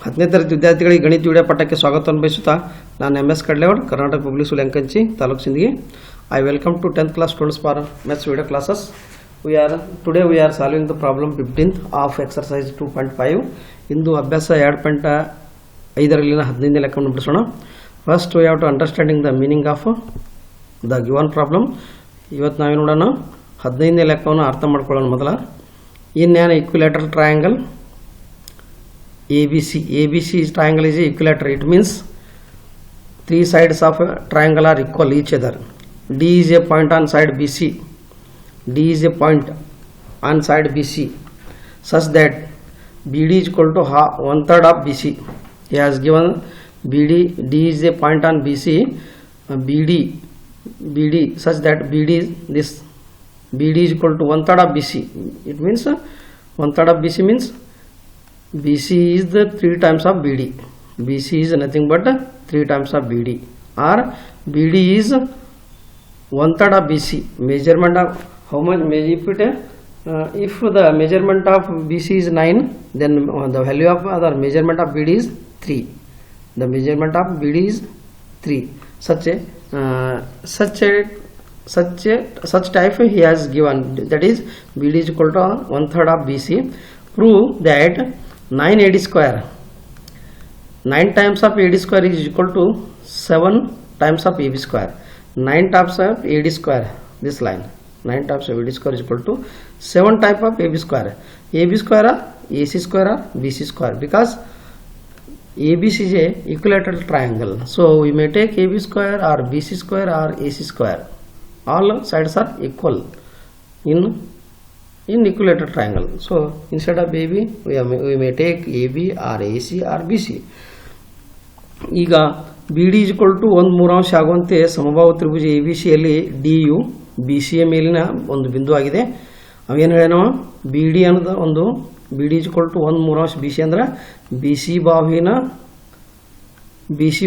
10ನೇ ತರಗತಿ ವಿದ್ಯಾರ್ಥಿಗಳಿಗೆ ಗಣಿತ ವಿಡಿಯೋ ಪಾಠಕ್ಕೆ ಸ್ವಾಗತವನ್ನು ಬಯಸುತ್ತಾ ನಾನು MS Kadlewad Karnataka public school Yankanchi taluk Sindagi. I welcome to 10th class students for maths video classes. Today we are solving the problem 15th of exercise 2.5. ಇಂದು ಅಭ್ಯಾಸ 2.5ರಲ್ಲಿನ 15ನೇ ಲೆಕ್ಕವನ್ನು ಬಿಡಿಸೋಣ. First we have to understanding the meaning of the given problem. ಇವತ್ತು ನಾವೇನು ನೋಡೋಣ 15ನೇ ಲೆಕ್ಕವನ್ನು ಅರ್ಥ ಮಾಡ್ಕೊಳ್ಳೋಣ. ಮೊದಲ in an equilateral triangle ABC triangle is equilateral. It means three sides of a triangle are equal each other. D is a point on side BC. D is a point on side BC such that BD is equal to 1/3 of BC. He has given D is a point on BC. BD such that BD is equal to 1/3 of BC. It means 1/3 of BC means BC is the 3 times of BD. BC is nothing but 3 times of BD, or BD is 1/3 of BC. Measurement of how much? If the measurement of BC is 9, then the value of the measurement of BD is 3. The measurement of BD is 3. Such type he has given, that is BD is equal to 1/3 of BC. Prove that 9 AD square, 9 times of AD square is equal to 7 times of AB square. 9 times of AD square, this line 9 times of AD square is equal to 7 times of AB square. AB square or AC square or BC square, because ABC is a equilateral triangle, so we may take AB square or BC square or AC square. All sides are equal in equilateral triangle, so instead of AB we may take AB or AC or BC. ಈಗ BD is equal to 1/3 ಆಗುವಂತೆ ಸಮಬಾಹು ತ್ರಿಭುಜ ABCಯಲ್ಲಿ DU BCಯ ಮೇಲಿನ ಒಂದು ಬಿಂದು ಆಗಿದೆ. ಅವೇನು ಹೇಳೋಣ, BD ಅನ್ನೋದು ಒಂದು BD is equal to 1/3 BC ಅಂದ್ರೆ BC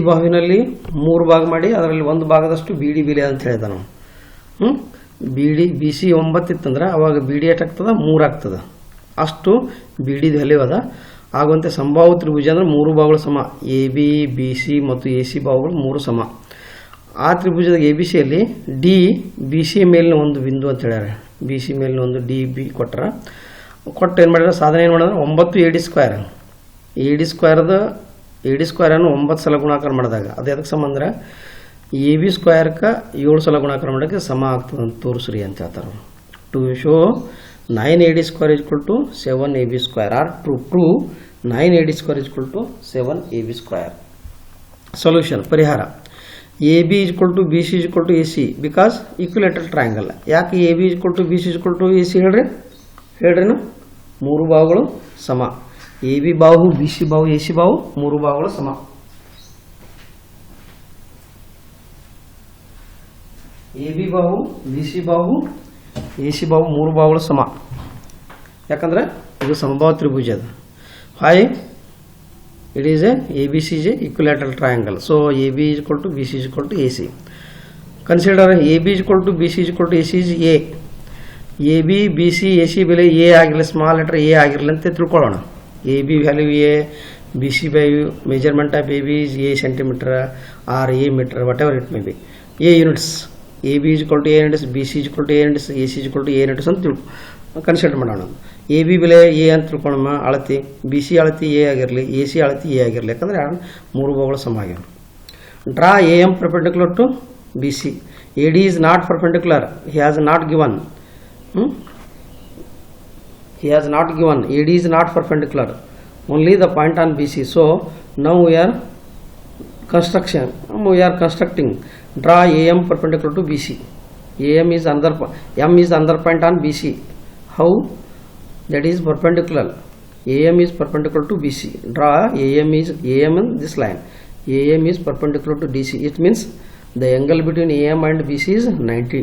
ಬಾಹುವಿನಲ್ಲಿ 3 ಭಾಗ ಮಾಡಿ ಅದರಲ್ಲಿ ಒಂದು ಭಾಗದಷ್ಟು BD ಬೆಲೆ ಅಂತ ಹೇಳಿದ ನಾವು. BC 9 ಇತ್ತಂದ್ರೆ ಅವಾಗ BD ಎಷ್ಟಾಗ್ತದೆ, 3 ಆಗ್ತದೆ. ಅಷ್ಟು BD ವ್ಯಾಲ್ಯೂ ಅದ. ಆಗುವಂತೆ ಸಮಬಾಹು ತ್ರಿಭುಜ ಅಂದ್ರೆ 3 ಭಾಗಗಳು ಸಮ, AB BC ಮತ್ತು AC ಬಾಹುಗಳು 3 ಸಮ. ಆ ತ್ರಿಭುಜದ ABCಯಲ್ಲಿ D BC ಮೇಲಿನ ಒಂದು ಬಿಂದು ಅಂತ ಹೇಳ್ಯಾರ. BC ಮೇಲಿನ ಒಂದು DB ಕೊಟ್ಟು ಏನು ಮಾಡಿದ್ರೆ ಸಾಧನೆ ಏನು ಮಾಡಿದ್ರೆ 9 AD ಸ್ಕ್ವೇರ್. AD ಸ್ಕ್ವೇರನ್ನು 9 ಸಲ ಗುಣಾಕಾರ ಮಾಡಿದಾಗ ಅದು ಎದಕ್ಕೆ ಸಮ ಅಂದ್ರೆ AB ಸ್ಕ್ವೇರ್ಗೆ 7 ಸಲ ಗುಣಾಕಾರ ಮಾಡೋಕ್ಕೆ ಸಮ ಆಗ್ತದೆ ಅಂತ ತೋರಿಸ್ರಿ ಅಂತ ಹೇಳ್ತಾರೆ. To show 9 AD square is equal to 7 AB square, or to prove 9 AD square is equal to 7 AB square. Solution, ಪರಿಹಾರ. AB is equal to BC is equal to AC because equilateral triangle. ಯಾಕೆ AB is equal to BC is equal to AC ಹೇಳ್ರೇನು? 3 ಬಾಹುಗಳು ಸಮ. AB ಬಾಹು BC ಬಾಹು AC ಬಾಹು 3 ಬಾಹುಗಳು ಸಮ. AB ಬಾಹು BC ಬಾಹು AC ಬಾಹು 3 ಬಾಹುಗಳು ಸಮ. ಯಾಕಂದ್ರೆ ಇದು ಸಮಬಾಹು ತ್ರಿಭುಜ ಅದು. Why? It is ABC is a equilateral triangle. So AB is equal to BC is equal to AC. Consider AB is equal to BC is equal to AC is A. AB BC AC ಬೆಲೆ A ಆಗಿರಲಿ, small letter A ಆಗಿರಲಿ ಅಂತ ತಿಳ್ಕೊಳ್ಳೋಣ. AB value A, BC value measurement of AB is A centimetre or A metre, whatever it may be. A units. AB is equal to A units, BC is equal to A units, AC is equal to A units ಅಂತ consider ಮಾಡೋಣ. AB ಬೆಲೆ A ಅಂತ ತಿಳ್ಕೊಳ್ಳೋಣ ಅಳತಿ, BC ಅಳತಿ A ಆಗಿರಲಿ, AC ಅಳತಿ A ಆಗಿರಲಿ, ಯಾಕಂದರೆ 3 ಬಾಹುಗಳು ಸಮ ಆಗಿವೆ. Draw AM perpendicular to BC. AD is not perpendicular. He has not given. AD is not perpendicular. Only the point on BC. So now we are constructing. Draw AM perpendicular to BC. M is another point on BC. How? That is perpendicular. AM is perpendicular to BC. Draw AM in this line. AM is perpendicular to DC. It means the angle between AM and BC is 90.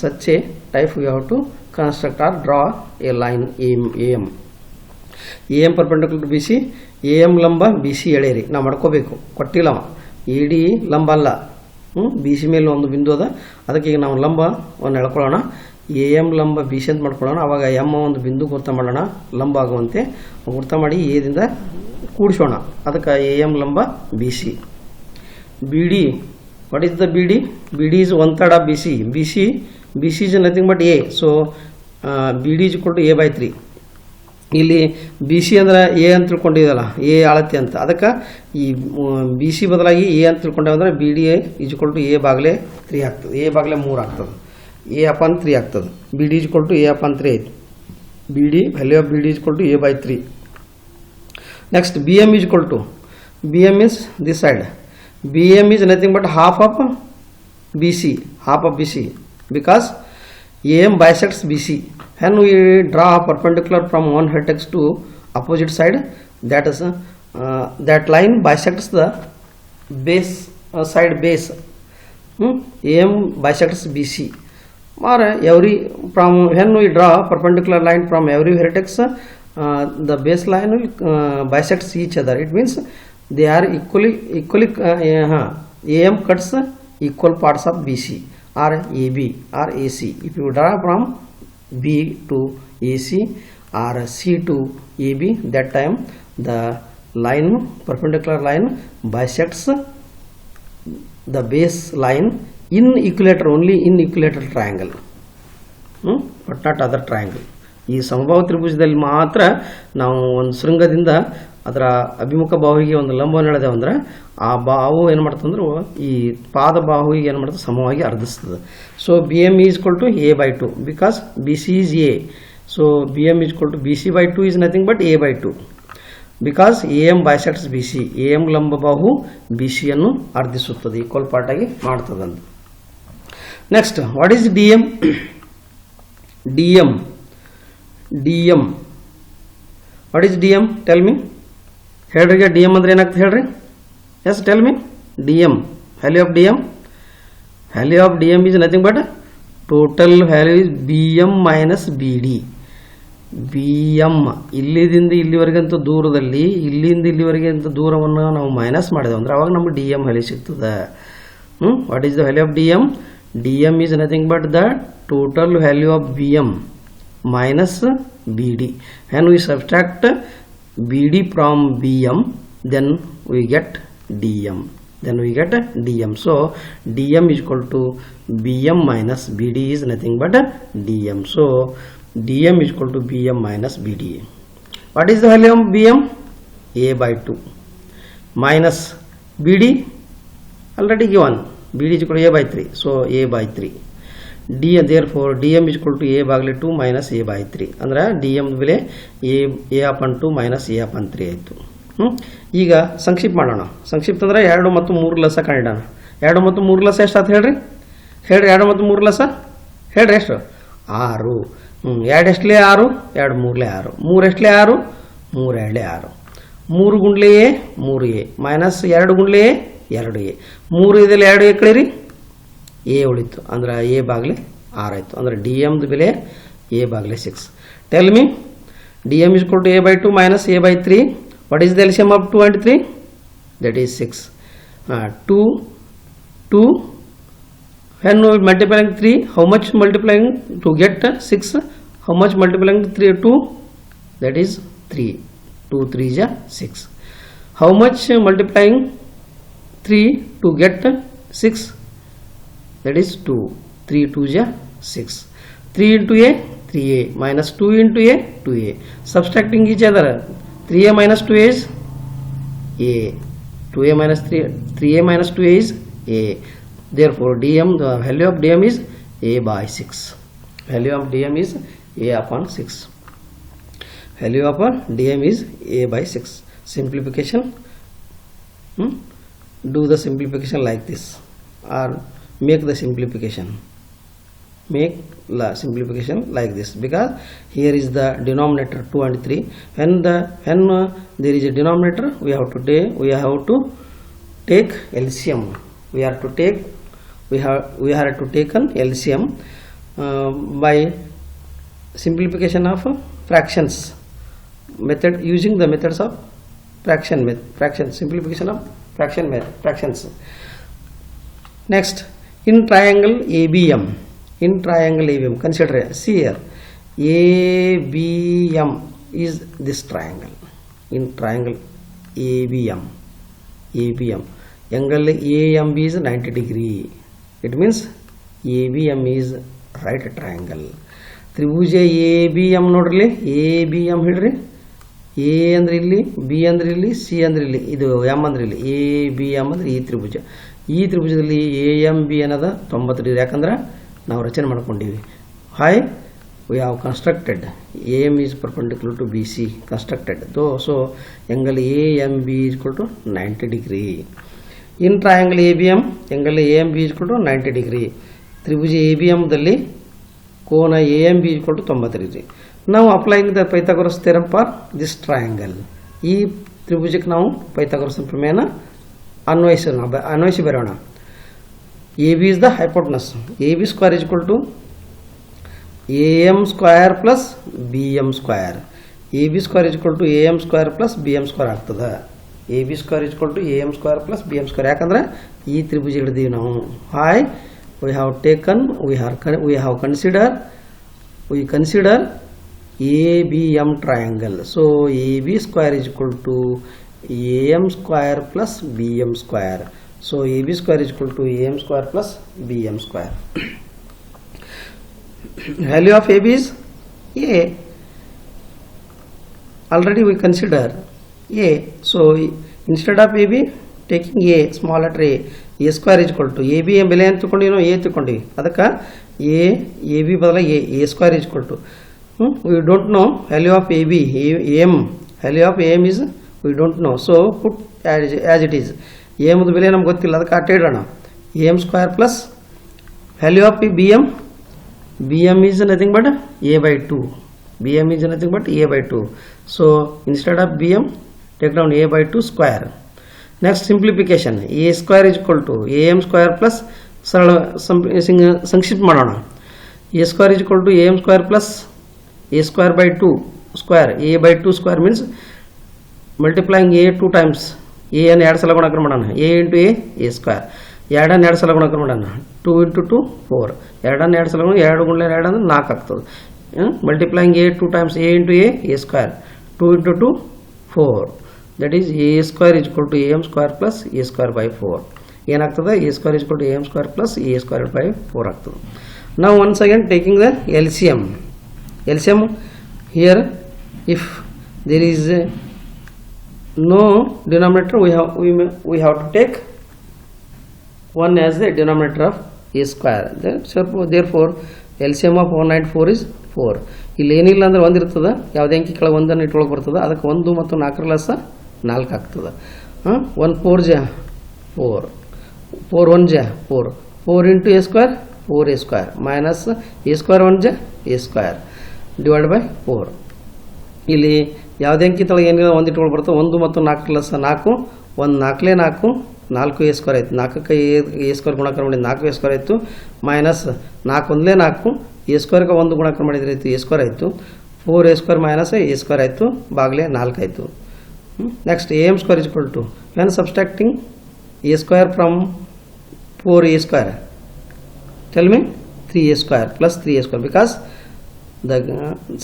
Such a type we have to construct or draw a line AM. AM perpendicular to BC. AM ಲಂಬ BC ಎಳೆಯಿರಿ. ನಾವು ಮಾಡ್ಕೋಬೇಕು, ಕೊಟ್ಟಿಲ್ಲ. AD ಲಂಬ ಅಲ್ಲ, BC ಮೇಲೆ ಒಂದು ಬಿಂದು ಅದ, ಅದಕ್ಕೆ ಈಗ ನಾವು ಲಂಬ ಒಂದು ಎಳ್ಕೊಳ್ಳೋಣ. AM ಲಂಬ BC ಅಂತ ಮಾಡ್ಕೊಳ್ಳೋಣ. ಆವಾಗ M ಒಂದು ಬಿಂದು ಗುರ್ತ ಮಾಡೋಣ ಲಂಬ ಆಗುವಂತೆ. ಗುರ್ತ ಮಾಡಿ ಎದಿಂದ ಕೂಡಿಸೋಣ. ಅದಕ್ಕೆ ಎ ಎಮ್ ಲಂಬ B C. B D, what is the B D? B D is 1/3 of B C. B C is nothing but A. So B D is equal to A by 3. ಇಲ್ಲಿ B C ಅಂದ್ರೆ A ಅಂತ ತಿಳ್ಕೊಂಡಿದ್ದಲ್ಲ, A ಅಳತೆ ಅಂತ. ಅದಕ್ಕೆ ಈ B C ಬದಲಾಗಿ A ಅಂತ ತಿಳ್ಕೊಂಡೇವೆ ಅಂದ್ರೆ B D is equal to A ಬಾಗ್ಲೆ 3 ಆಗ್ತದೆ, ಎ ಬಾಗ್ಲೆ 3 ಆಗ್ತದೆ, ಎ ಅಪಾನ್ 3 ಆಗ್ತದೆ. B D is equal to A upon 3 ಐತಿ. B D value of B D is equal to A by 3. Next B M is equal to, B M is this side. B M is nothing but half of B C, because AM bisects BC. When we draw a perpendicular from one vertex to opposite side, that is that line bisects the base side base. AM bisects BC. Or when we draw a perpendicular line from every vertex, the base line will bisects each other. It means they are equally AM cuts equal parts of BC or AB or AC. If you draw from B to AC or C to AB, that time the line, perpendicular line, bisects the base line in equilateral, only in equilateral triangle, but not other triangle. ಈ ಸಮಬಾಹು ತ್ರಿಭುಜದಲ್ಲಿ ಮಾತ್ರ ನಾವು ಒಂದು ಶೃಂಗದಿಂದ ಅದರ ಅಭಿಮುಖ ಬಾಹುವಿಗೆ ಒಂದು ಲಂಬವನ್ನು ಎಳೆದೇವೆ ಅಂದ್ರೆ ಆ ಬಾಹು ಏನು ಮಾಡ್ತಂದ್ರೆ ಈ ಪಾದ ಬಾಹುವಿಗೆ ಏನು ಮಾಡ್ತದೆ, ಸಮವಾಗಿ ಅರ್ಧಿಸ್ತದೆ. So B M is equal to A by 2 because B C is A. So B M is equal to B C by 2 is nothing but A by 2 because A M bisects B C. A M ಲಂಬ ಬಾಹು B ಸಿಯನ್ನು ಅರ್ಧಿಸುತ್ತದೆ, equal part ಆಗಿ ಮಾಡ್ತದಂತ. Next what is D M? D M what is D M? Tell me. ಹೇಳ್ರಿ, D M ಅಂದ್ರೆ ಏನಾಗ್ತದೆ ಹೇಳ್ರಿ? Yes, tell me. D M, value of D M. Value of D M is nothing but total value is B M minus B D. B M ಇಲ್ಲಿದಿಂದ ಇಲ್ಲಿವರೆಗಂತ ದೂರದಲ್ಲಿ, ಇಲ್ಲಿಂದ ಇಲ್ಲಿವರೆಗೆ ಅಂತ ದೂರವನ್ನು ನಾವು ಮೈನಸ್ ಮಾಡಿದೆವು ಅಂದ್ರೆ ಅವಾಗ ನಮಗೆ ಡಿ ಎಮ್ ವ್ಯಾಲ್ಯೂ ಸಿಗ್ತದೆ. What is the value of D M? D M is nothing but the total value of B M minus BD. When we subtract BD from BM, then we get DM. So DM is equal to BM minus BD is nothing but DM. So DM is equal to BM minus BD. What is the value of BM? A by 2 minus BD already given. BD is equal to A by 3. So A by 3. therefore DM is equal to A ಬಾಗಿಲೆ 2 minus A by 3 ಅಂದ್ರೆ DM ಬೆಲೆ A upon 2 minus A upon 3 ಆಯಿತು. ಈಗ ಸಂಕ್ಷಿಪ್ತ ಮಾಡೋಣ. ಸಂಕ್ಷಿಪ್ತ ಅಂದ್ರೆ 2 ಮತ್ತು 3 ಲಸ ಕಂಡಿಡೋಣ. 2 ಮತ್ತು 3 ಲಸ ಎಷ್ಟು ಆಯ್ತು ಹೇಳ್ರಿ? 2 ಮತ್ತು 3 ಲಸ ಹೇಳ್ರಿ ಎಷ್ಟು? 6. 2 ಎಷ್ಟಲೇ 6? 2 3ಲೇ 6. 3 ಎಷ್ಟಲೇ 6? 3 2ಲೇ 6. 3 ಗುಂಡ್ಲೆ A 3A minus 2 ಗುಂಡ್ಲೆ A 2A. 3 ಇದರಲ್ಲಿ 2 ಕಳೀರಿ, ಎ ಉಳಿತು ಅಂದ್ರೆ ಎ ಬಾಗಿಲೆ 6 ಆಯಿತು. ಅಂದರೆ ಡಿ ಎಮ್ದು ಬೆಲೆ ಎ ಬಾಗಿಲೆ 6. Tell me, D M is equal to A by 2 minus A by 3. What is the LCM of 2 and 3? That is 6. 2 when we multiplying 3, how much multiplying to get 6? How much multiplying 3 2? That is 3. 2 3 is 6. How much multiplying 3 to get 6? That is 2. 3 2 is 6. 3 into A 3A minus 2 into A 2A. Subtracting each other, 3A minus 2A is A. 2A minus 3A minus 2A is A. Therefore DM, the value of DM is A by 6. Value of DM is A upon 6. Value of DM is A by 6. Simplification. Do the simplification like this, or make the simplification like this, because here is the denominator 2 and 3. When there is a denominator, we have to take LCM. We have to take an LCM by simplification of fractions method, using the methods of simplification of fractions. Next, in triangle ABM, consider, see here, ABM is this triangle. In triangle ABM. ABM. Angle AMB is 90 degree. It means ABM is right triangle. Tribhuja ABM ನೋಡ್ರಿ, ABM ಹೇಳ್ರಿ. A ಅಂದ್ರೆ ಇಲ್ಲಿ, B ಅಂದ್ರೆ ಇಲ್ಲಿ, C ಅಂದ್ರೆ ಇಲ್ಲಿ, ಇದು M ಅಂದ್ರೆ ಇಲ್ಲಿ, ABM ಅಂದ್ರೆ ಈ ತ್ರಿಭುಜ. ಈ ತ್ರಿಭುಜದಲ್ಲಿ AMB ಅನ್ನೋದ 90 ಡಿಗ್ರಿ. ಯಾಕಂದ್ರೆ ನಾವು ರಚನೆ ಮಾಡ್ಕೊಂಡಿವಿ. ಹೈ we have constructed AM is perpendicular to BC constructed. So angle AMB is equal to 90 degree. In triangle ABM, angle AMB is equal to 90 degree. Tribhuja ABM ದಲ್ಲಿ ಕೋನ AMB is equal to 90 degree. Now applying the Pythagoras theorem for this triangle. ಈ ತ್ರಿಭುಜಕ್ಕೆ ನಾವು Pythagoras ಪ್ರಮೇಯನ ಅನ್ವಯಿಸಿ ಬರೋಣ. AB is the hypotenuse. AB square is equal to AM square plus BM square. AB square is equal to AM square plus BM square ಆಗ್ತದೆ. AB square is equal to AM square plus BM square. ಯಾಕಂದ್ರೆ ಈ ತ್ರಿಭುಜ ಹಿಡಿದೀವಿ ನಾವು. Hi, we consider ABM triangle. So AB square is equal to AM square plus BM square. So AB square is equal to AM square plus BM square. Value of AB is A. Already we consider A. So instead of AB, taking A, small letter A square is equal to AB ಬೆಲೆ ಅಂತ ತಗೊಂಡು A ತಗೊಂಡಿವಿ. ಅದಕ್ಕೆ AB ಬದಲ A square is equal to we don't know value of AB. Value of AM is we don't know. So put as it is. AM ಬೆಲೆ ನಮಗೆ ಗೊತ್ತಿಲ್ಲ, ಅದಕ್ಕೆ ಅಷ್ಟೇ ಇಡೋಣ. AM square plus value of BM is nothing but A by 2. BM is nothing but A by 2. So instead of BM, take down A by 2 square. Next simplification. A square is equal to AM square plus ಸಂಕ್ಷಿಪ್ತ ಮಾಡೋಣ. A square is equal to AM square plus A square by 2 square. A by 2 square means multiplying A 2 times. A ಅನ್ನು 2 ಸಲ ಗುಣಾಕಾರ ಮಾಡೋಣ. A into A square. 2 ಅನ್ನು 2 ಸಲ ಗುಣಾಕಾರ ಮಾಡೋಣ. 2 into 2 4. 2 ಅನ್ನು 2 ಸಲ 2 ಗುಣಲೆ 2 ಅಂದ್ರೆ 4 ಆಗ್ತದೆ. Multiplying A 2 times A into A square. 2 into 2 4. That is A square is equal to AM square plus A square by 4. ಏನಾಗ್ತದೆ? A square is equal to AM square plus A square by 4 ಆಗ್ತದೆ. Now once again taking the LCM. LCM here, if there is no denominator, we have to take one as the denominator of A square. Therefore LCM of 194 is 4. ಇಲ್ಲಿ ಏನಿಲ್ಲ ಅಂದ್ರೆ 1 ಇರ್ತದೆ, ಯಾವುದೇ ಅಂಕಿ ಕೆಳಗೆ 1 ಅನ್ನು ಇಟ್ಕೊಳ್ಳೋಕೆ ಬರ್ತದೆ. ಅದಕ್ಕೆ 1 ಮತ್ತು 4 ಲಸ 4 ಆಗ್ತದೆ. 1 4 ಜ 4, 4 1 ಜ 4, 4 into A square 4A square minus A square 1 ಜ A square divided by 4. ಇಲ್ಲಿ ಯಾವುದೇ ಅಂಕಿ ತಳಗೆ ಏನಿಲ್ಲ 1 ಇಟ್ಕೊಂಡು ಬರ್ತದೆ. 1 ಮತ್ತು 4 ಲಸ 4, 1 4 4 A ಸ್ಕ್ವೇರ್ ಆಯಿತು. 4ಕ್ಕೆ A ಸ್ಕ್ವೇರ್ ಗುಣಾಕಾರ ಮಾಡಿ 4 A ಸ್ಕ್ವೇರ್ ಆಯಿತು. ಮೈನಸ್ 4 1 4 A ಸ್ಕ್ವೇರ್ಗೆ 1 ಗುಣಾಕಾರ ಮಾಡಿದರೆ ಆಯಿತು A ಸ್ಕ್ವೇರ್ ಆಯಿತು. 4A square minus A square ಆಯಿತು, ಬಾಗಿಲೆ 4 ಆಯಿತು. Next AM square is equal to when subtracting A square from 4A square, tell me 3A square plus 3A square because the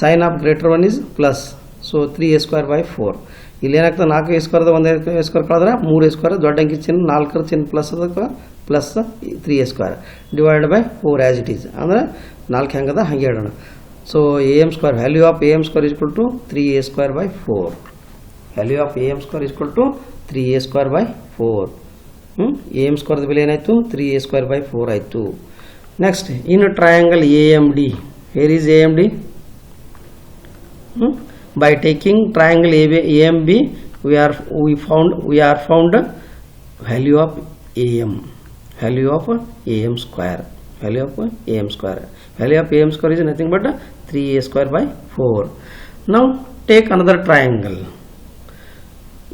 sign of greater one is plus. So 3A square by 4. ಇಲ್ಲಿ ಏನಾಗ್ತದೆ? 4A ಸ್ಕ್ವೇರ್ದ 1A square ಕಳೆದ್ರೆ 3A square, ದೊಡ್ಡ ಅಂಕಿ ಚಿಹ್ನೆ 4ರ ಚಿಹ್ನೆ plus ಅದಕ್ಕೆ plus 3A square divide by 4 as it is. ಅಂದರೆ 4 ಹೆಂಗದ ಹಾಗೆ ಹೇಳೋಣ. So AM square, value of AM square is equal to 3A square by 4. Value of AM square is equal to 3A square by 4. AM ಸ್ಕ್ವೇರ್ದ ಬೆಲೆ ಏನಾಯಿತು? 3A square by 4 ಆಯಿತು. Next in triangle AMD, here is AMD? By taking triangle AMB, we are found value of AM square. Value of AM square is nothing but 3A square by 4. Now take another triangle.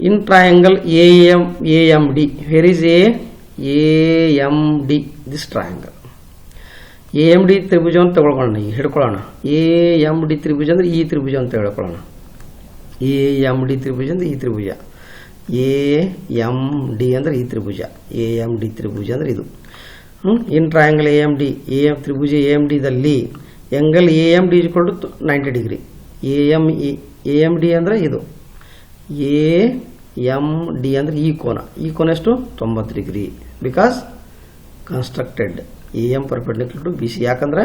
In triangle AMD, where is AMD? This triangle AMD ತ್ರಿಭುಜ ಅಂತ ತಗೊಳ್ಳೋಣ, ಹಿಡ್ಕೊಳ್ಳೋಣ. AMD ತ್ರಿಭುಜ ಅಂದ್ರೆ ಈ ತ್ರಿಭುಜ ಅಂತ ಹೇಳ್ಕೊಳ್ಳೋಣ. AMD ತ್ರಿಭುಜ ಅಂದ್ರೆ ಈ ತ್ರಿಭುಜ, AMD ಅಂದ್ರೆ ಈ ತ್ರಿಭುಜ, AMD ತ್ರಿಭುಜ ಅಂದ್ರೆ ಇದು. ಇನ್ ಟ್ರಯಾಂಗಲ್ AMD, ತ್ರಿಭುಜ AMD ದಲ್ಲಿ angle AMD is equal to 90 degree. AMD ಅಂದ್ರೆ ಇದು ಎಮ್ ಡಿ ಅಂದರೆ ಈ ಕೋನ ಎಷ್ಟು 90 degree because constructed A M perpendicular to B C. ಯಾಕಂದ್ರೆ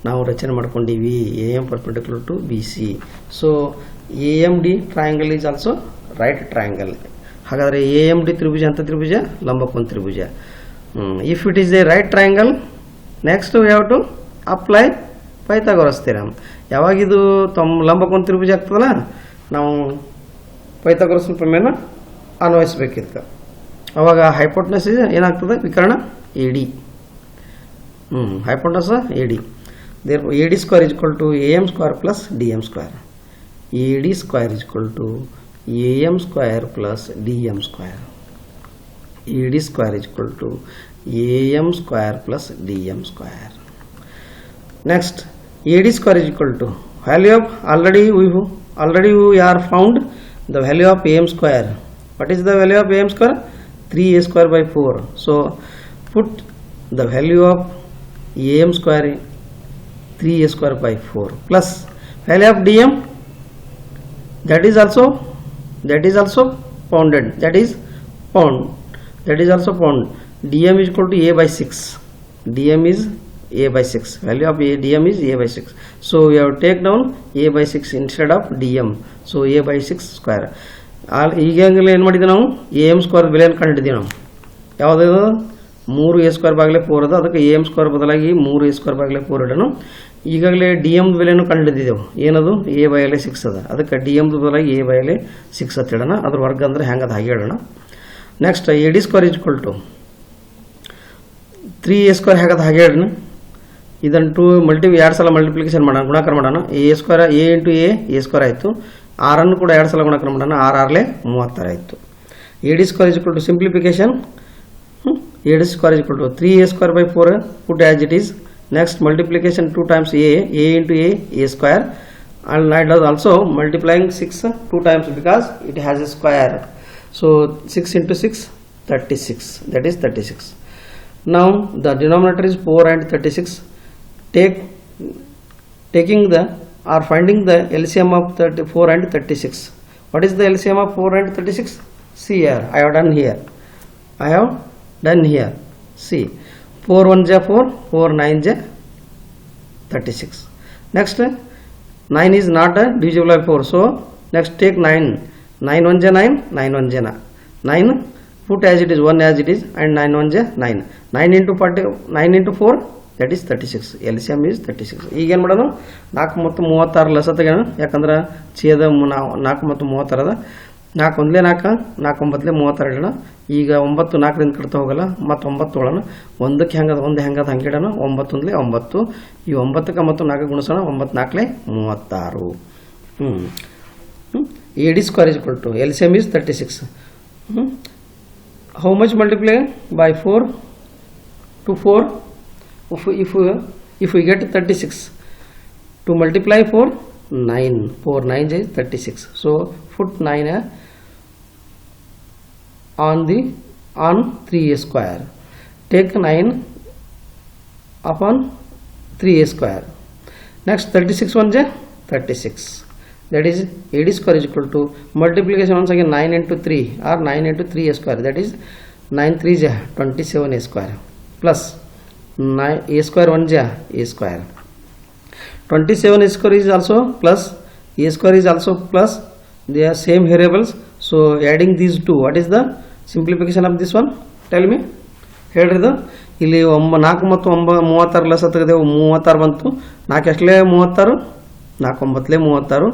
ನಾವು ರಚನೆ ಮಾಡ್ಕೊಂಡಿವಿ A M perpendicular to B C. So A M D triangle is also right triangle. ಹಾಗಾದರೆ ಎ ಎಮ್ ಡಿ ತ್ರಿಭುಜ ಅಂತ ತ್ರಿಭುಜ, ಲಂಬಕೋನ ತ್ರಿಭುಜ. If it is a right triangle, next we have to apply Pythagoras theorem. ಯಾವಾಗಿದು ಲಂಬಕೋನ ತ್ರಿಭುಜ ಆಗ್ತದಲ್ಲ, ನಾವು ಪೈಥಾಗೊರಸ್ ಪ್ರಮೇಯನ ಅನ್ವಯಿಸಬೇಕಿತ್ತು. ಅವಾಗ ಹೈಪೋಟೆನಸ್ ಏನಾಗ್ತದೆ, ವಿಕರ್ಣ A D. Hypotenuse A D. There A D square is equal to A M square plus D M square. A D square is equal to A M square plus D M square. A D square is equal to A M square plus D M square. Next, AD square is equal to value of already we are found the value of AM square. What is the value of AM square? 3A square by 4. So put the value of AM square 3A square by 4 plus value of DM that is also pounded. That is also pound. DM is equal to A by 6. DM is A by 6. Value of DM is A by 6. So we have take down A by 6 instead of DM. So A by 6 square. ಈಗಾಗಲೇ ಏನು ಮಾಡಿದ್ವಿ ನಾವು, A M square ಬೆಲೆಯನ್ನು ಕಂಡಿದ್ದೀವಿ ನಾವು. ಯಾವುದಿದು 3A square ಬಾಗಿಲೆ 4 ಅದು, ಅದಕ್ಕೆ A M square ಬದಲಾಗಿ 3A square ಬಾಗಿಲೆ 4 ಇಡೋಣ. ಈಗಾಗಲೇ ಡಿ ಎಮ್ ಬೆಲೆಯನ್ನು ಕಂಡಿದ್ದೀವಿ. ಏನದು ಎ ಬೈಲೆ 6 ಅದ, ಅದಕ್ಕೆ ಡಿ ಎಮ್ ಬದಲಾಗಿ ಎ ಬೈಲೆ 6 ಅಂತ ಇಡೋಣ. ಅದ್ರ ವರ್ಗ ಅಂದರೆ ಹೆಂಗೆ ಅದು ಹಾಗೆ ಇಡೋಣ. Next A D square is equal to 3A square ಹೇಗದು ಹಾಗೆ ಇಡೋಣ. ಇದನ್ನು 2 ಸಲ ಮಲ್ಟಿಪ್ಲಿಕೇಶನ್ ಮಾಡೋಣ, ಗುಣಾಕಾರ ಮಾಡೋಣ. A square A into A square ಆಯಿತು. ಆರನ್ನು ಕೂಡ 2 ಸಲ ಗುಣಾಕಾರ ಮಾಡೋಣ. 6 36 ಆಯಿತು. A D square is equal to simplification, A D square is equal to 3A square by 4 put as it is. Next multiplication 2 times A into A square, and it does also multiplying 6 2 times because it has a square. So 6 into 6 36, that is 36. Now the denominator is 4 and 36. Finding the LCM of 4 and 36. What is the LCM of 4 and 36? See here, I have done here. See, 4 1 ja 4, 4 9 ja 36. Next, 9 is not divisible by 4. So next take 9. 9 1 ja 9, 9 1 ja 9. Put as it is, 1 as it is, and 9 1 ja 9. 9 into 4, that is 36. LCM is 36. ಈಗ ಏನು ಮಾಡೋಣ, 4 ಮತ್ತು 36 ಲಸ ತೆಗೋಣ. ಯಾಕಂದ್ರೆ ಛೇದ 4 ಮತ್ತು 36 ಅದ. 4 1 4, 4 9 36 ಇಡೋಣ. ಈಗ 9 4ರಿಂದ ಕಟ್ತಾ ಹೋಗಲ್ಲ, ಮತ್ತು 9 ತೊಗೊಳ್ಳೋಣ. ಒಂದಕ್ಕೆ ಹೆಂಗದ, ಒಂದು ಹೆಂಗದ ಹಂಗೆ ಇಡೋಣ. 9 1 9. ಈ 9ಕ್ಕೆ ಮತ್ತು 4 ಗುಣಿಸೋಣ. 9 4 36. AD square is equal to LCM is 36. How much multiply by 4 to 4? If we get 36 to multiply 4, 9. 4 9 is 36. So put 9 on 3A square. Take 9 upon 3A square. Next 36 1 is 36. That is AD square is equal to multiplication once again 9 into 3 or 9 into 3A square. That is 9 3 is 27A square plus 9 A square 1 is A square. 27A square is also plus A square is also plus. They are same variables. So adding these two, what is the simplification of this one? Tell me. ಹೇಳಿದ್ದು ಇಲ್ಲಿ 4 ಮತ್ತು 36 ಲಸ ತೆಗೆದೆವು, 36 ಬಂತು. 4 ಎಷ್ಟಲೇ 36, 4 9 36,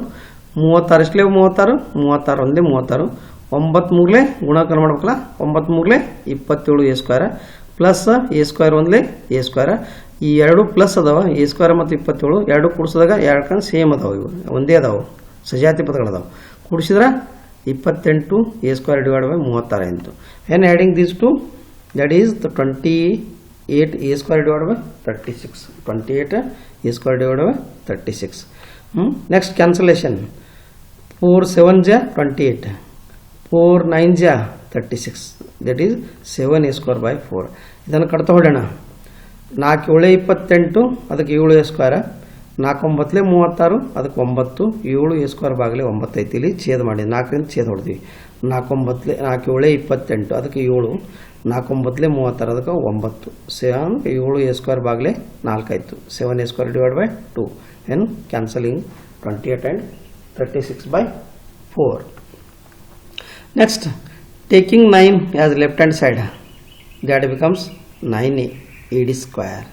36 ಎಷ್ಟಲೇ 36, 36 1 36, 9 3 ಗುಣಾಕಾರ ಮಾಡ್ಬೇಕಲ್ಲ. 9 3 27 A square plus A square 1 A square. ಈ ಎರಡು plus ಅದಾವ, A square ಮತ್ತು 27 ಎರಡು ಕೂಡಿಸಿದಾಗ ಎರಡು ಸೇಮ್ ಅದಾವ, ಇವು ಒಂದೇ ಅದಾವು, ಸಜಾತಿ ಪದಗಳದಾವ. ಕೂಡಿಸಿದ್ರೆ 28 A ಸ್ಕ್ವೇರ್ ಡಿವೈಡ್ ಬೈ 36 ಆಯಿತು. And adding these two, that is the 28 A square divided by 36. 28 A square divided by 36. Next cancellation. 4 7 ja 28. 4 9 ja 36. That is 7 A square by 4. ಇದನ್ನು ಕಟ್ತಾ ಹೊಡೋಣ. 4 7 28, ಅದಕ್ಕೆ 7 A ಸ್ಕ್ವೇರ್. 4 9 36 ಅದಕ್ಕೆ 9 7 A square ಬಾಗಿಲೆ 9 ಐತಿ ಇಲ್ಲಿ ಛೇದ ಮಾಡಿ 4ರಿಂದ ಛೇದ ಹೊಡೆದ್ವಿ 4 9 4 7 28 ಅದಕ್ಕೆ 7 4 9 36 ಅದಕ್ಕೆ 9 7 ಎ ಸ್ಕ್ವೇರ್ ಬಾಗಿಲೆ 4 ಆಯಿತು 7 A square divide by 2 and cancelling 28 and 36 by 4. Next, taking 9 as left hand side, that becomes 9 AD square.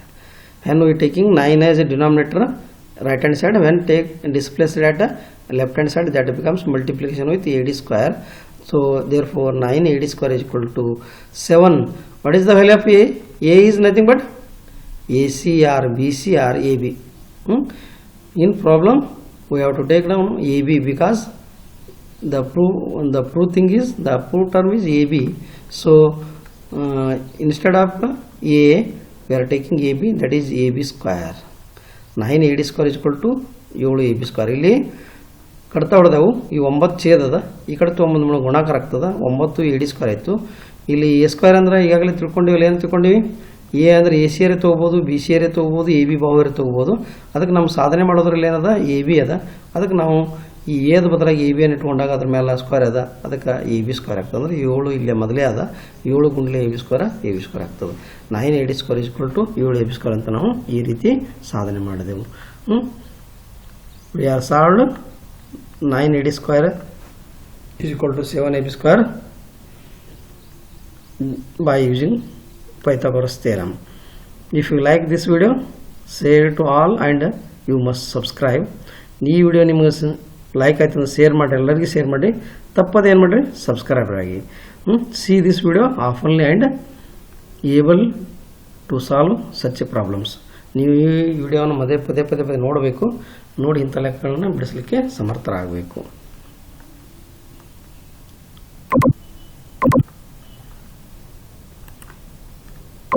And we taking 9 as a denominator right hand side, when take displaced at left hand side, that becomes multiplication with AD square. So therefore 9 AD square is equal to 7. What is the value of A? A is nothing but ACR, BCR, AB. In problem we have to take down AB because the proof thing is the proof term is AB. So instead of A we are taking AB, that is AB square. 9 AD square is equal to 7 AB square. ಇಲ್ಲಿ ಕಡ್ತಾ ಹೊಡೆದವು ಈ 9 ಛೇದ ಅದ ಈ ಕಡೆ 9 ಗುಣಾಕಾರ ಆಗ್ತದ 9 AD square ಆಯಿತು. ಇಲ್ಲಿ A square ಅಂದ್ರೆ ಈಗಾಗಲೇ ತಿಳ್ಕೊಂಡಿವಿ. ಏನು ತಿಳ್ಕೊಂಡಿವಿ? ಎ ಅಂದರೆ ಎ ಸಿ ಏರೆ ತೊಗೋಬೋದು, ಬಿ ಸಿ ಏರೆ ತೊಗೋಬೋದು, ಎ ಬಿ ಬಾಹುವೇರೆ ತೊಗೋಬೋದು. ಅದಕ್ಕೆ ನಮ್ಮ ಸಾಧನೆ ಮಾಡೋದ್ರಲ್ಲಿ ಏನದ ಎ ಬಿ ಅದ. ಅದಕ್ಕೆ ನಾವು ಈ ಎದ ಬದಲಾಗಿ ಎ ಬಿ ಅನ್ನು ಇಟ್ಕೊಂಡಾಗ ಅದ್ರ ಮೇಲೆ ಸ್ಕ್ವೇರ್ ಅದ, ಅದಕ್ಕೆ ಎ ಬಿ ಸ್ಕ್ವೇರ್ ಆಗ್ತದೆ. ಅಂದರೆ 7 ಇಲ್ಲೇ ಮೊದಲೇ ಅದ, 7 ಗುಂಡ್ಲೆ ಎ ಬಿ ಸ್ಕ್ವೇರ್ ಆಗ್ತದೆ. 9 AD square is equal to 7 A B square ಅಂತ ನಾವು ಈ ರೀತಿ ಸಾಧನೆ ಮಾಡಿದೆವು. We are solved 9 AD square is equal to 7 A B square by using Pythagoras theorem. If you like this video, share it to all and you must subscribe. ಈ video ನಿಮಗೆ like ಆಯ್ತು ಅಂದ್ರೆ ಶೇರ್ ಮಾಡಿ, ಎಲ್ಲರಿಗೂ share ಮಾಡಿ, ತಪ್ಪದೆ ಏನು ಮಾಡಿರಿ ಸಬ್ಸ್ಕ್ರೈಬರ್ ಆಗಿ. See this video oftenly and able to solve such problems. ನೀವು ಈ ವಿಡಿಯೋವನ್ನು ಪದೇ ಪದೇ ನೋಡಬೇಕು, ನೋಡಿ ಇಂಥ ಲೆಕ್ಕಗಳನ್ನ ಬಿಡಿಸಲಿಕ್ಕೆ ಸಮರ್ಥರಾಗಬೇಕು.